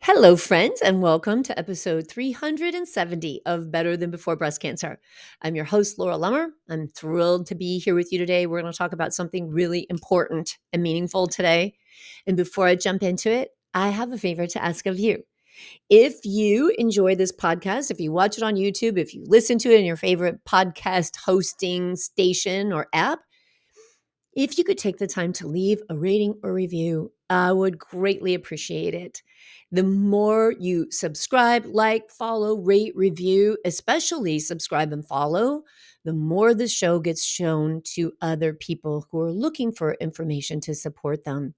Hello, friends, and welcome to episode 370 of Better Than Before Breast Cancer. I'm your host, Laura Lummer. I'm thrilled to be here with you today. We're going to talk about something really important and meaningful today. And before I jump into it, I have a favor to ask of you. If you enjoy this podcast, if you watch it on YouTube, if you listen to it in your favorite podcast hosting station or app, if you could take the time to leave a rating or review, I would greatly appreciate it. The more you subscribe, like, follow, rate, review, especially subscribe and follow, the more the show gets shown to other people who are looking for information to support them.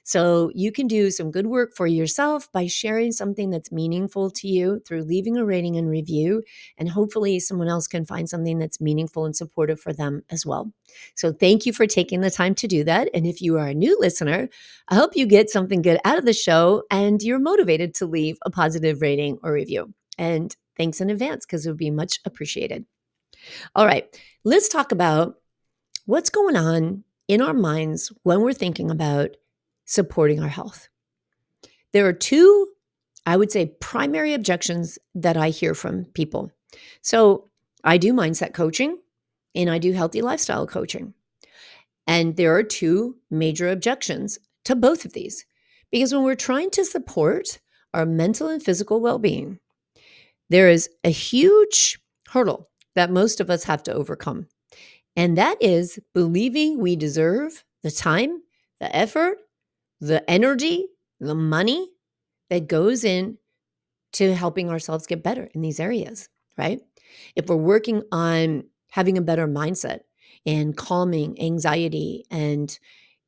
So you can do some good work for yourself by sharing something that's meaningful to you through leaving a rating and review, and hopefully someone else can find something that's meaningful and supportive for them as well. So thank you for taking the time to do that. And if you are a new listener, I hope you get something good out of the show and you're motivated to leave a positive rating or review. And thanks in advance because it would be much appreciated. All right, let's talk about what's going on in our minds when we're thinking about supporting our health. There are two, I would say, primary objections that I hear from people. So I do mindset coaching and I do healthy lifestyle coaching. And there are two major objections to both of these. Because when we're trying to support our mental and physical well being, there is a huge hurdle that most of us have to overcome. And that is believing we deserve the time, the effort, the energy, the money that goes in to helping ourselves get better in these areas, right? If we're working on having a better mindset and calming anxiety and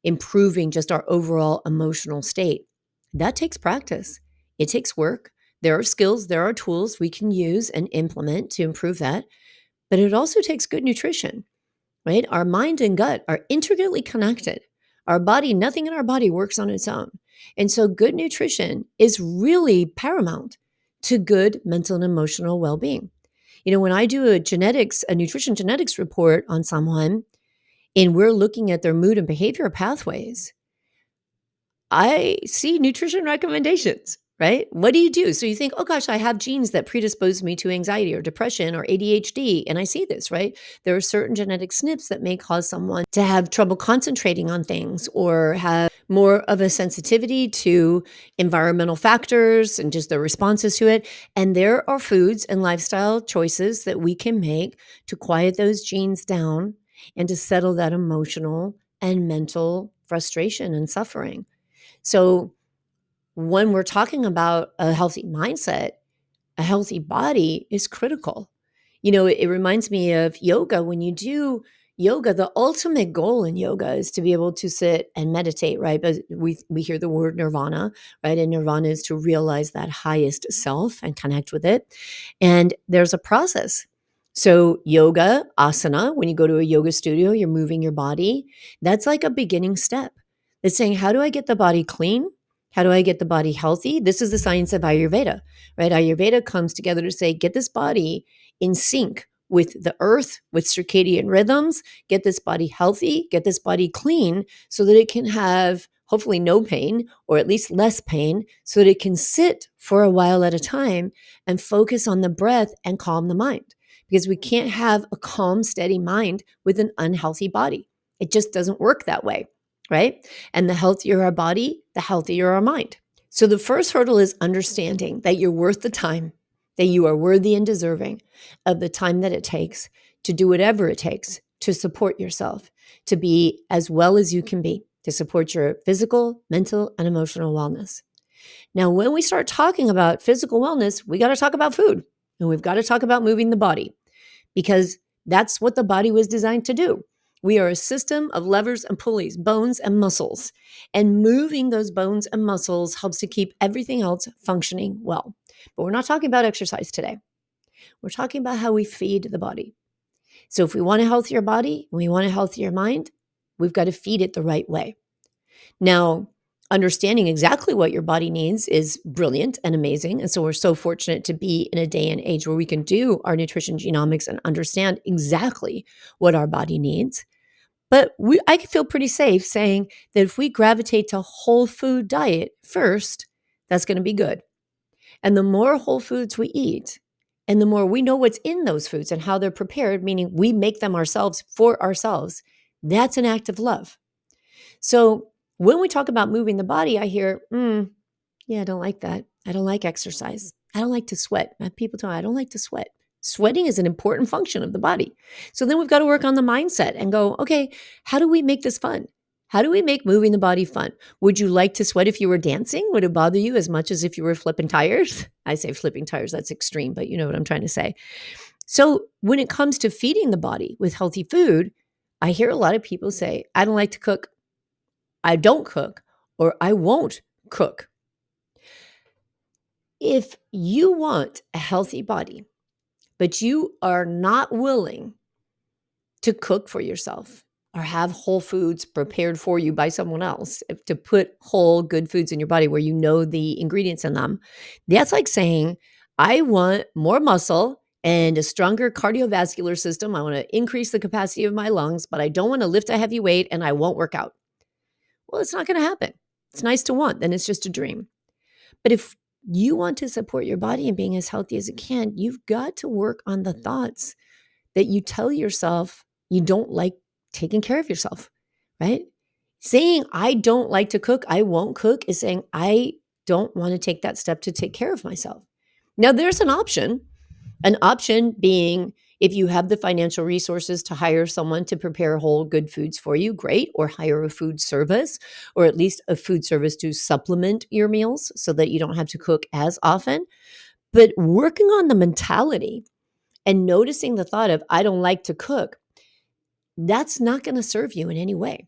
improving just our overall emotional state, that takes practice. It takes work. There are skills, there are tools we can use and implement to improve that, but it also takes good nutrition, right? Our mind and gut are intricately connected. Our body, nothing in our body works on its own. And so good nutrition is really paramount to good mental and emotional well-being. You know, when I do a nutrition genetics report on someone and we're looking at their mood and behavior pathways, I see nutrition recommendations, right? What do you do? So you think, oh gosh, I have genes that predispose me to anxiety or depression or ADHD. And I see this, right? There are certain genetic SNPs that may cause someone to have trouble concentrating on things or have more of a sensitivity to environmental factors and just their responses to it. And there are foods and lifestyle choices that we can make to quiet those genes down and to settle that emotional and mental frustration and suffering. So when we're talking about a healthy mindset, a healthy body is critical. You know, it reminds me of yoga. When you do yoga, the ultimate goal in yoga is to be able to sit and meditate, right? But we hear the word nirvana, right? And nirvana is to realize that highest self and connect with it. And there's a process. So yoga, asana, when you go to a yoga studio, you're moving your body. That's like a beginning step. It's saying, how do I get the body clean? How do I get the body healthy? This is the science of Ayurveda, right? Ayurveda comes together to say, get this body in sync with the earth, with circadian rhythms, get this body healthy, get this body clean so that it can have hopefully no pain or at least less pain so that it can sit for a while at a time and focus on the breath and calm the mind. Because we can't have a calm, steady mind with an unhealthy body. It just doesn't work that way, right? And the healthier our body, the healthier our mind. So the first hurdle is understanding that you're worth the time, that you are worthy and deserving of the time that it takes to do whatever it takes to support yourself, to be as well as you can be, to support your physical, mental, and emotional wellness. Now, when we start talking about physical wellness, we got to talk about food and we've got to talk about moving the body because that's what the body was designed to do. We are a system of levers and pulleys, bones and muscles, and moving those bones and muscles helps to keep everything else functioning well. But we're not talking about exercise today. We're talking about how we feed the body. So if we want a healthier body, we want a healthier mind, we've got to feed it the right way. Now, understanding exactly what your body needs is brilliant and amazing. And so we're so fortunate to be in a day and age where we can do our nutrition genomics and understand exactly what our body needs. But I can feel pretty safe saying that if we gravitate to whole food diet first, that's going to be good. And the more whole foods we eat, and the more we know what's in those foods and how they're prepared, meaning we make them ourselves for ourselves, that's an act of love. So when we talk about moving the body, I hear, yeah, I don't like that. I don't like exercise. I don't like to sweat. People tell me I don't like to sweat. Sweating is an important function of the body. So then we've got to work on the mindset and go, okay, how do we make this fun? How do we make moving the body fun? Would you like to sweat if you were dancing? Would it bother you as much as if you were flipping tires? I say flipping tires, that's extreme, but you know what I'm trying to say. So when it comes to feeding the body with healthy food, I hear a lot of people say, I don't like to cook, I don't cook, or I won't cook. If you want a healthy body, but you are not willing to cook for yourself or have whole foods prepared for you by someone else, to put whole good foods in your body where you know the ingredients in them, that's like saying, I want more muscle and a stronger cardiovascular system. I want to increase the capacity of my lungs, but I don't want to lift a heavy weight and I won't work out. Well, it's not going to happen. It's nice to want, then it's just a dream. But if you want to support your body and being as healthy as it can, you've got to work on the thoughts that you tell yourself you don't like taking care of yourself, right? Saying, I don't like to cook, I won't cook, is saying, I don't want to take that step to take care of myself. Now, there's an option being if you have the financial resources to hire someone to prepare whole good foods for you, great, or hire a food service, or at least a food service to supplement your meals so that you don't have to cook as often. But working on the mentality and noticing the thought of, I don't like to cook, that's not going to serve you in any way.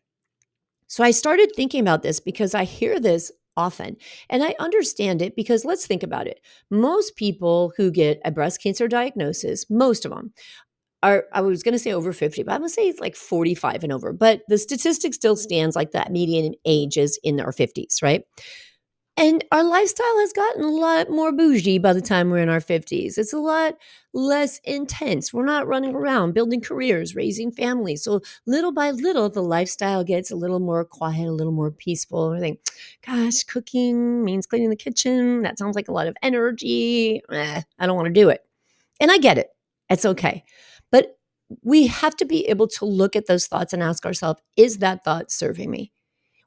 So I started thinking about this because I hear this often and I understand it because let's think about it. Most people who get a breast cancer diagnosis, most of them are, I was going to say over 50, but I'm going to say it's like 45 and over. But the statistic still stands like that median age is in our 50s, right? And our lifestyle has gotten a lot more bougie by the time we're in our 50s. It's a lot less intense. We're not running around building careers, raising families. So little by little, the lifestyle gets a little more quiet, a little more peaceful. I think, gosh, cooking means cleaning the kitchen. That sounds like a lot of energy. I don't want to do it. And I get it. It's okay. But we have to be able to look at those thoughts and ask ourselves, is that thought serving me?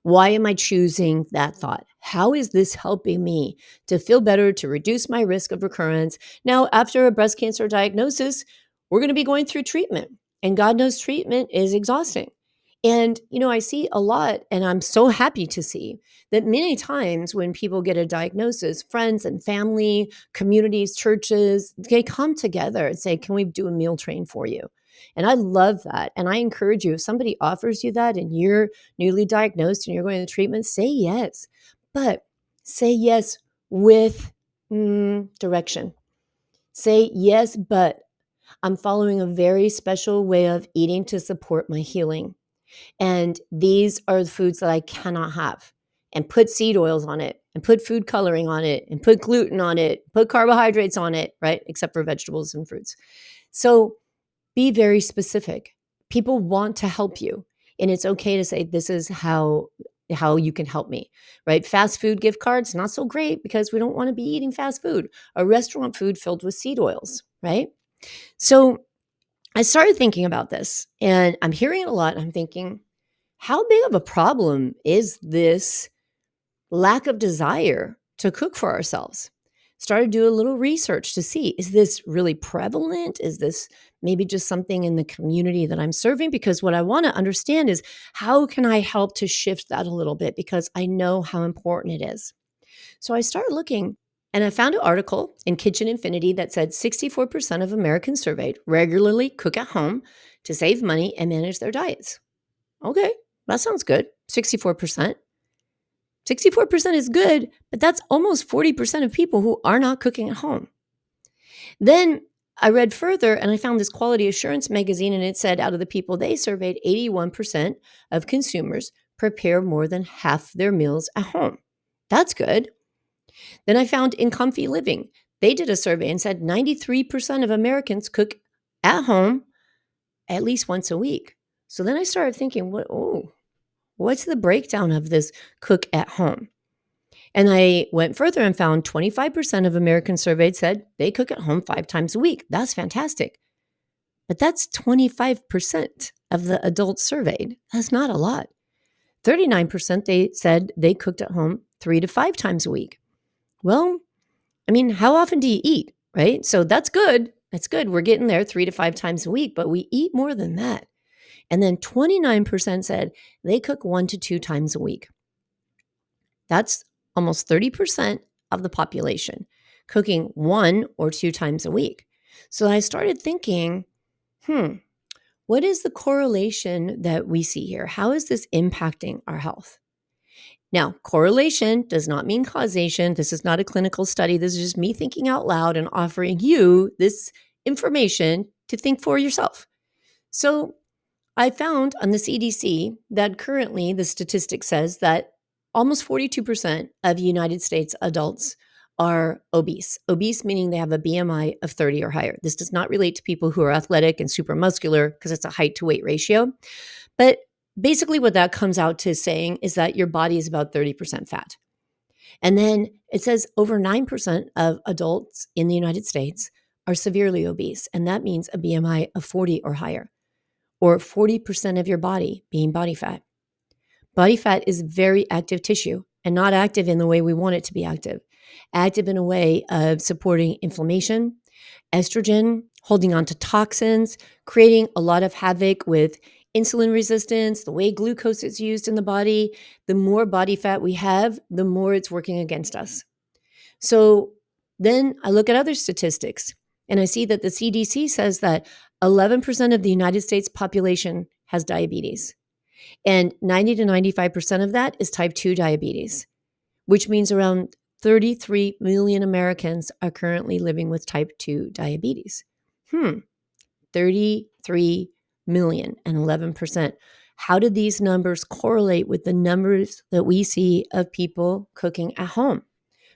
Why am I choosing that thought? How is this helping me to feel better, to reduce my risk of recurrence? Now, after a breast cancer diagnosis, we're going to be going through treatment. And God knows treatment is exhausting. And, I see a lot, and I'm so happy to see that many times when people get a diagnosis, friends and family, communities, churches, they come together and say, can we do a meal train for you? And I love that. And I encourage you, if somebody offers you that and you're newly diagnosed and you're going to treatment, say yes. But say yes with direction. Say yes, but I'm following a very special way of eating to support my healing. And these are the foods that I cannot have. And put seed oils on it, and put food coloring on it, and put gluten on it, put carbohydrates on it, right? Except for vegetables and fruits. So be very specific. People want to help you. And it's okay to say, this is how you can help me, right? Fast food gift cards, not so great because we don't want to be eating fast food or restaurant food filled with seed oils, right? So I started thinking about this and I'm hearing it a lot. I'm thinking, how big of a problem is this lack of desire to cook for ourselves? Started doing a little research to see, is this really prevalent? Is this maybe just something in the community that I'm serving? Because what I want to understand is, how can I help to shift that a little bit? Because I know how important it is. So I started looking and I found an article in Kitchen Infinity that said 64% of Americans surveyed regularly cook at home to save money and manage their diets. Okay, that sounds good. 64%. 64% is good, but that's almost 40% of people who are not cooking at home. Then I read further and I found this Quality Assurance magazine, and it said out of the people they surveyed, 81% of consumers prepare more than half their meals at home. That's good. Then I found In Comfy Living. They did a survey and said 93% of Americans cook at home at least once a week. So then I started thinking, what's the breakdown of this cook at home? And I went further and found 25% of Americans surveyed said they cook at home 5 times a week. That's fantastic. But that's 25% of the adults surveyed. That's not a lot. 39% they said they cooked at home 3 to 5 times a week. Well, I mean, how often do you eat, right? So that's good. That's good. We're getting there 3 to 5 times a week, but we eat more than that. And then 29% said they cook 1 to 2 times a week. That's almost 30% of the population cooking 1 or 2 times a week. So I started thinking, what is the correlation that we see here? How is this impacting our health? Now, correlation does not mean causation. This is not a clinical study. This is just me thinking out loud and offering you this information to think for yourself. So I found on the CDC that currently the statistic says that almost 42% of United States adults are obese. Obese meaning they have a BMI of 30 or higher. This does not relate to people who are athletic and super muscular because it's a height to weight ratio. But basically what that comes out to saying is that your body is about 30% fat. And then it says over 9% of adults in the United States are severely obese. And that means a BMI of 40 or higher, or 40% of your body being body fat. Body fat is very active tissue and not active in the way we want it to be active. Active in a way of supporting inflammation, estrogen, holding on to toxins, creating a lot of havoc with insulin resistance, the way glucose is used in the body. The more body fat we have, the more it's working against us. So then I look at other statistics and I see that the CDC says that 11% of the United States population has diabetes. And 90 to 95% of that is type 2 diabetes, which means around 33 million Americans are currently living with type 2 diabetes. 33 million and 11%. How do these numbers correlate with the numbers that we see of people cooking at home?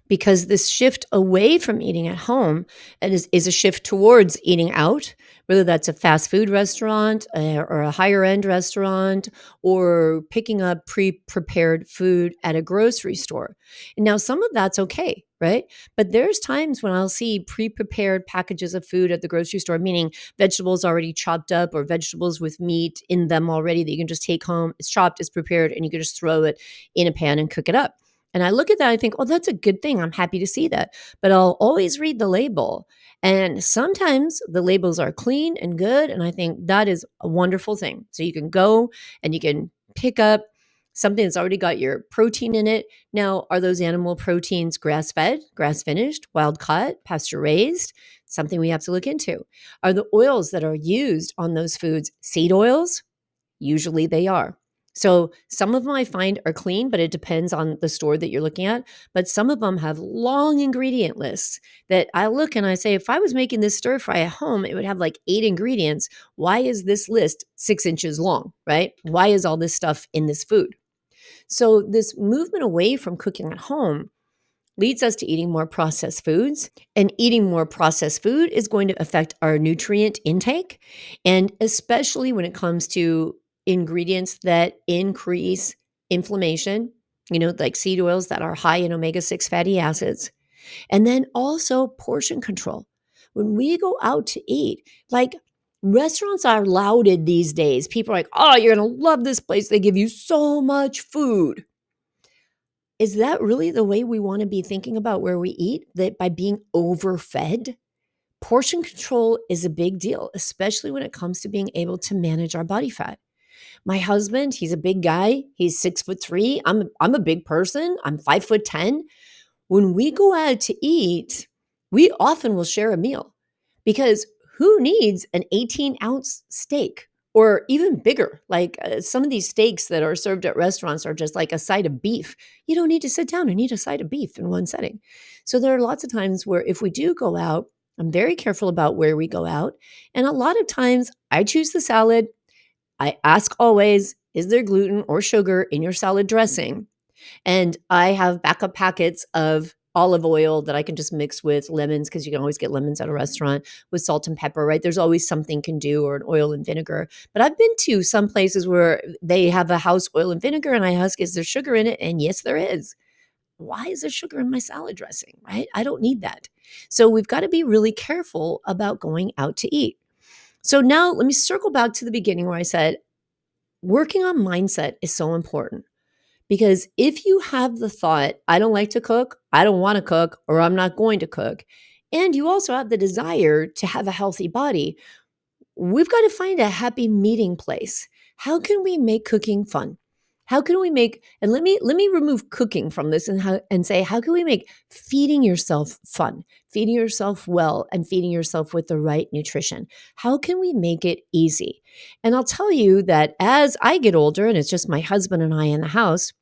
Because this shift away from eating at home is a shift towards eating out, whether that's a fast food restaurant or a higher end restaurant, or picking up pre-prepared food at a grocery store. And now some of that's okay, right? But there's times when I'll see pre-prepared packages of food at the grocery store, meaning vegetables already chopped up or vegetables with meat in them already that you can just take home. It's chopped, it's prepared, and you can just throw it in a pan and cook it up. And I look at that, I think, oh, that's a good thing. I'm happy to see that. But I'll always read the label. And sometimes the labels are clean and good. And I think that is a wonderful thing. So you can go and you can pick up something that's already got your protein in it. Now, are those animal proteins grass fed, grass finished, wild caught, pasture raised? Something we have to look into. Are the oils that are used on those foods seed oils? Usually they are. So some of them I find are clean, but it depends on the store that you're looking at. But some of them have long ingredient lists that I look and I say, if I was making this stir fry at home, it would have like 8 ingredients. Why is this list 6 inches long, right? Why is all this stuff in this food? So this movement away from cooking at home leads us to eating more processed foods. And eating more processed food is going to affect our nutrient intake. And especially when it comes to ingredients that increase inflammation, like seed oils that are high in omega-6 fatty acids. And then also portion control. When we go out to eat, like restaurants are lauded these days. People are like, oh, you're going to love this place. They give you so much food. Is that really the way we want to be thinking about where we eat? That by being overfed? Portion control is a big deal, especially when it comes to being able to manage our body fat. My husband, he's a big guy. He's 6'3". I'm a big person. I'm 5'10". When we go out to eat, we often will share a meal because who needs an 18-ounce steak or even bigger? Like some of these steaks that are served at restaurants are just like a side of beef. You don't need to sit down and eat a side of beef in one setting. So there are lots of times where if we do go out, I'm very careful about where we go out. And a lot of times I choose the salad. I ask always, is there gluten or sugar in your salad dressing? And I have backup packets of olive oil that I can just mix with lemons, because you can always get lemons at a restaurant, with salt and pepper, right? There's always something can do, or an oil and vinegar. But I've been to some places where they have a house oil and vinegar and I ask, is there sugar in it? And yes, there is. why is there sugar in my salad dressing, right? I don't need that. So we've got to be really careful about going out to eat. So now let me circle back to the beginning where I said working on mindset is so important. Because if you have the thought, I don't like to cook, I don't want to cook, or I'm not going to cook, and you also have the desire to have a healthy body, we've got to find a happy meeting place. How can we make cooking fun? How can we make, and let me remove cooking from this and say, how can we make feeding yourself fun, feeding yourself well, and feeding yourself with the right nutrition? How can we make it easy? And I'll tell you that as I get older, and it's just my husband and I in the house,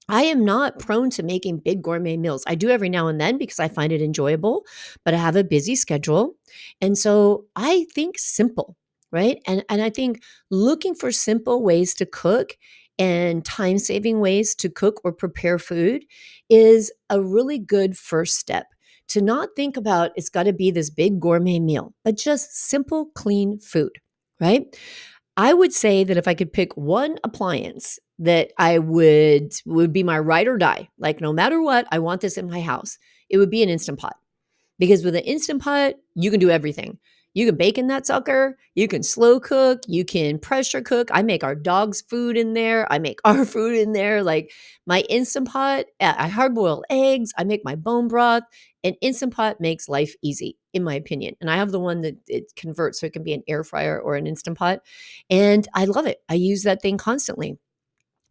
I am not prone to making big gourmet meals. I do every now and then because I find it enjoyable, but I have a busy schedule. And so I think simple, right? And I think looking for simple ways to cook and time-saving ways to cook or prepare food is a really good first step. To not think about it's got to be this big gourmet meal, but just simple, clean food, right? I would say that if I could pick one appliance that I would be my ride or die, like no matter what, I want this in my house, it would be an Instant Pot. Because with an Instant Pot, you can do everything. You can bake in that sucker, you can slow cook, you can pressure cook. I make our dog's food in there, I make our food in there. Like my Instant Pot, I hard boil eggs, I make my bone broth. An Instant Pot makes life easy, in my opinion. And I have the one that it converts so it can be an air fryer or an Instant Pot. And I love it. I use that thing constantly.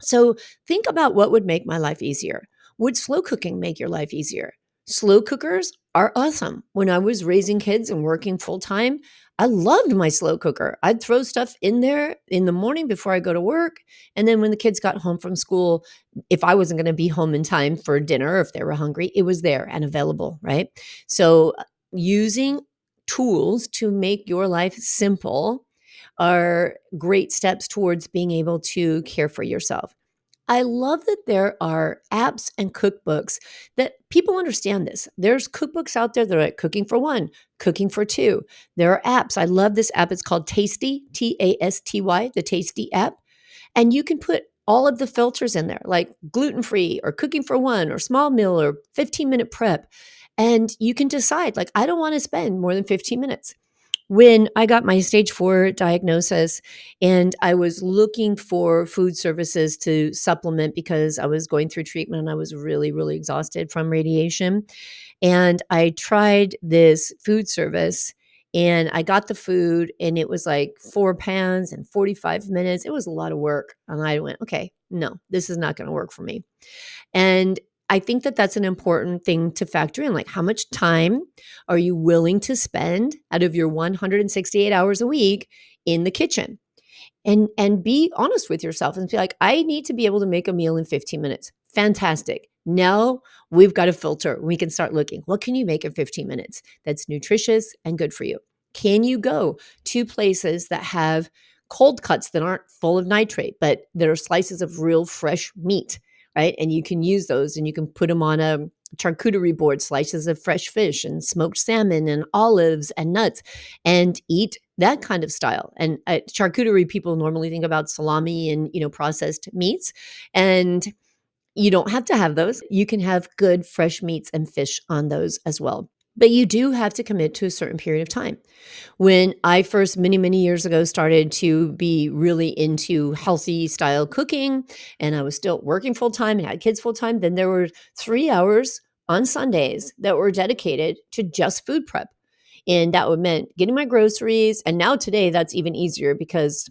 So think about what would make my life easier. Would slow cooking make your life easier? Slow cookers are awesome. When I was raising kids and working full time, I loved my slow cooker. I'd throw stuff in there in the morning before I go to work. And then when the kids got home from school, if I wasn't going to be home in time for dinner, or if they were hungry, it was there and available, right? So using tools to make your life simple are great steps towards being able to care for yourself. I love that there are apps and cookbooks that people understand this. There's cookbooks out there that are like cooking for one, cooking for two. There are apps. I love this app. It's called Tasty, Tasty, the Tasty app. And you can put all of the filters in there, like gluten free or cooking for one or small meal or 15-minute prep. And you can decide, like, I don't want to spend more than 15 minutes. When I got my stage 4 diagnosis and I was looking for food services to supplement because I was going through treatment and I was really, really exhausted from radiation. And I tried this food service and I got the food and it was like 4 pounds and 45 minutes. It was a lot of work. And I went, okay, no, this is not going to work for me. And I think that that's an important thing to factor in. Like, how much time are you willing to spend out of your 168 hours a week in the kitchen? And be honest with yourself and be like, I need to be able to make a meal in 15 minutes. Fantastic. Now we've got a filter. We can start looking. What can you make in 15 minutes that's nutritious and good for you? Can you go to places that have cold cuts that aren't full of nitrate, but that are slices of real fresh meat, right? And you can use those and you can put them on a charcuterie board, slices of fresh fish and smoked salmon and olives and nuts, and eat that kind of style. And charcuterie, people normally think about salami and processed meats, and you don't have to have those. You can have good fresh meats and fish on those as well. But you do have to commit to a certain period of time. When I first, many, many years ago, started to be really into healthy style cooking, and I was still working full time and had kids full time, then there were 3 hours on Sundays that were dedicated to just food prep. And that would meant getting my groceries. And now today, that's even easier because,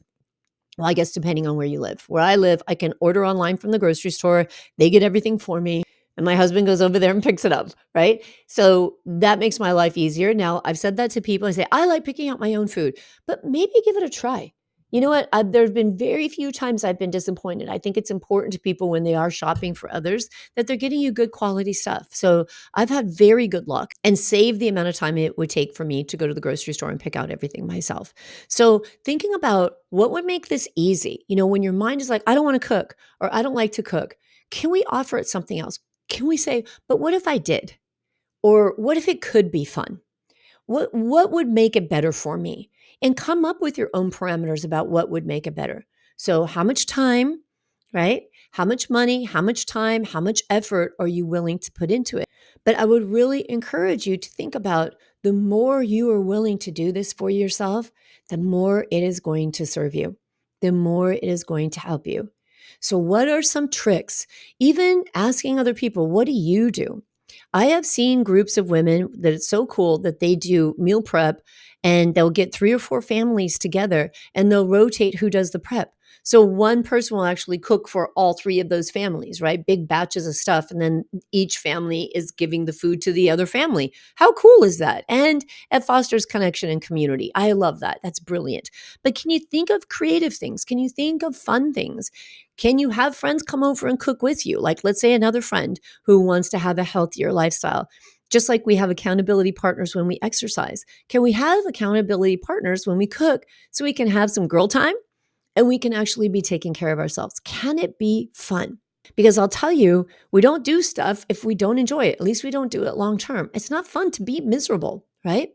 well, I guess depending on where you live. Where I live, I can order online from the grocery store. They get everything for me. And my husband goes over there and picks it up, right? So that makes my life easier. Now, I've said that to people. I say, I like picking out my own food, but maybe give it a try. You know what? There's been very few times I've been disappointed. I think it's important to people when they are shopping for others that they're getting you good quality stuff. So I've had very good luck and saved the amount of time it would take for me to go to the grocery store and pick out everything myself. So thinking about what would make this easy, when your mind is like, I don't want to cook or I don't like to cook, can we offer it something else? Can we say, but what if I did? Or what if it could be fun? What would make it better for me? And come up with your own parameters about what would make it better. So how much time right? How much money, how much time, how much effort are you willing to put into it? But I would really encourage you to think about the more you are willing to do this for yourself, the more it is going to serve you, the more it is going to help you. So, what are some tricks? Even asking other people, what do you do? I have seen groups of women that it's so cool that they do meal prep and they'll get 3 or 4 families together and they'll rotate who does the prep. So one person will actually cook for all 3 of those families, right? Big batches of stuff. And then each family is giving the food to the other family. How cool is that? And it fosters connection and community. I love that. That's brilliant. But can you think of creative things? Can you think of fun things? Can you have friends come over and cook with you? Like, let's say another friend who wants to have a healthier lifestyle. Just like we have accountability partners when we exercise, can we have accountability partners when we cook so we can have some girl time and we can actually be taking care of ourselves? Can it be fun? Because I'll tell you, we don't do stuff if we don't enjoy it. At least we don't do it long term. It's not fun to be miserable, right?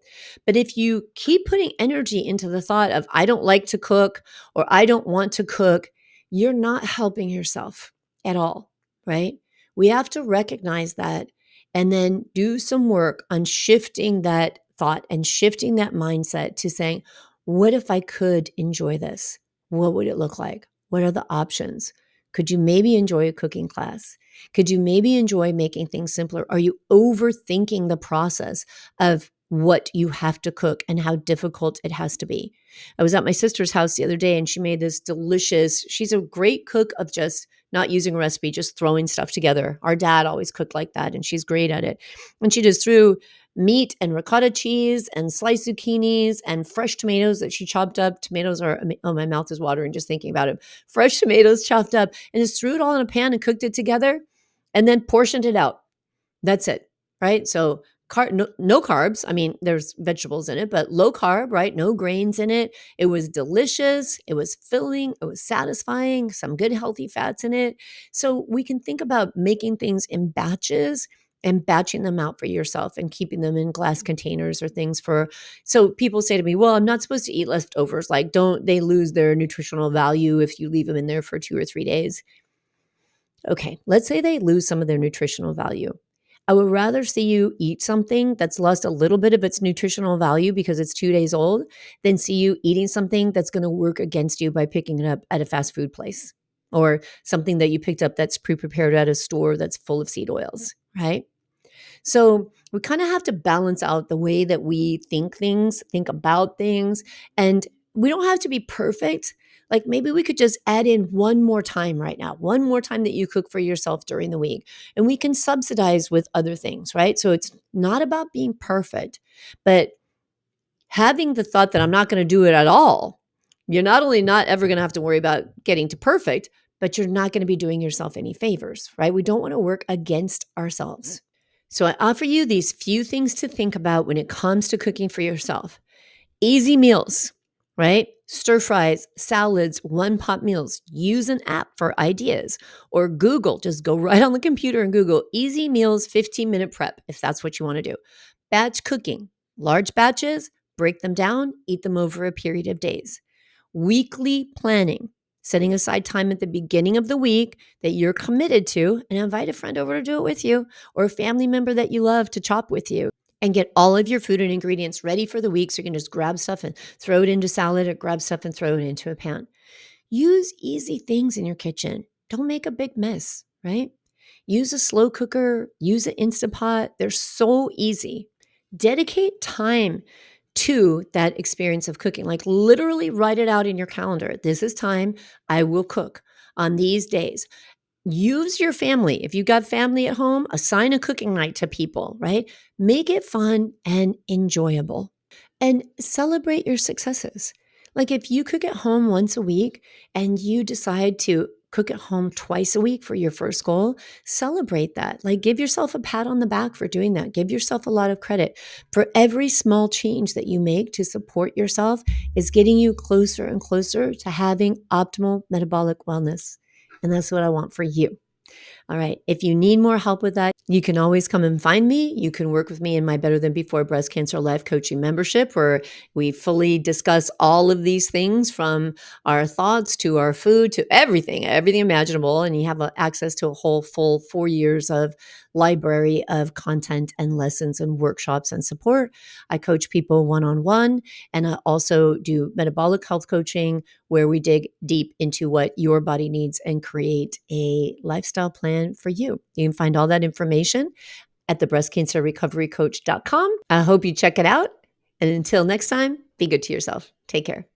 But if you keep putting energy into the thought of, I don't like to cook or I don't want to cook, you're not helping yourself at all, right? We have to recognize that and then do some work on shifting that thought and shifting that mindset to saying, what if I could enjoy this? What would it look like? What are the options? Could you maybe enjoy a cooking class? Could you maybe enjoy making things simpler? Are you overthinking the process of what you have to cook and how difficult it has to be? I was at my sister's house the other day and she made this delicious, she's a great cook of just not using a recipe, just throwing stuff together. Our dad always cooked like that and she's great at it. And she just threw meat and ricotta cheese and sliced zucchinis and fresh tomatoes that she chopped up. Tomatoes are, oh, my mouth is watering just thinking about it. Fresh tomatoes chopped up and just threw it all in a pan and cooked it together and then portioned it out. That's it, right? So no carbs. I mean, there's vegetables in it, but low carb, right? No grains in it. It was delicious. It was filling. It was satisfying. Some good healthy fats in it. So we can think about making things in batches and batching them out for yourself and keeping them in glass containers or things for. So people say to me, well, I'm not supposed to eat leftovers. Like, don't they lose their nutritional value if you leave them in there for 2 or 3 days? Okay, let's say they lose some of their nutritional value. I would rather see you eat something that's lost a little bit of its nutritional value because it's 2 days old than see you eating something that's going to work against you by picking it up at a fast food place or something that you picked up that's pre-prepared at a store that's full of seed oils, right? So we kind of have to balance out the way that we think things, think about things, and we don't have to be perfect. Like maybe we could just add in one more time right now, one more time that you cook for yourself during the week, and we can subsidize with other things, right? So it's not about being perfect, but having the thought that I'm not going to do it at all, you're not only not ever going to have to worry about getting to perfect, but you're not going to be doing yourself any favors, right? We don't want to work against ourselves. So I offer you these few things to think about when it comes to cooking for yourself. Easy meals, right? Stir fries, salads, one pot meals. Use an app for ideas or Google. Just go right on the computer and Google easy meals, 15-minute prep if that's what you want to do. Batch cooking, large batches, break them down, eat them over a period of days. Weekly planning, setting aside time at the beginning of the week that you're committed to and invite a friend over to do it with you or a family member that you love to chop with you and get all of your food and ingredients ready for the week so you can just grab stuff and throw it into salad or grab stuff and throw it into a pan. Use easy things in your kitchen. Don't make a big mess, right? Use a slow cooker, use an Instapot. They're so easy. Dedicate time to that experience of cooking. Like literally write it out in your calendar. This is time I will cook on these days. Use your family. If you've got family at home, assign a cooking night to people, right? Make it fun and enjoyable and celebrate your successes. Like if you cook at home once a week and you decide to cook at home twice a week for your first goal, celebrate that. Like give yourself a pat on the back for doing that. Give yourself a lot of credit for every small change that you make to support yourself is getting you closer and closer to having optimal metabolic wellness. And that's what I want for you. All right. If you need more help with that, You can always come and find me. You can work with me in my Better Than Before Breast Cancer Life Coaching membership, where we fully discuss all of these things from our thoughts to our food to everything, everything imaginable. And you have access to a whole full 4 years of library of content and lessons and workshops and support. I coach people one-on-one, and I also do metabolic health coaching, where we dig deep into what your body needs and create a lifestyle plan for you. You can find all that information at thebreastcancerrecoverycoach.com. I hope you check it out. And until next time, be good to yourself. Take care.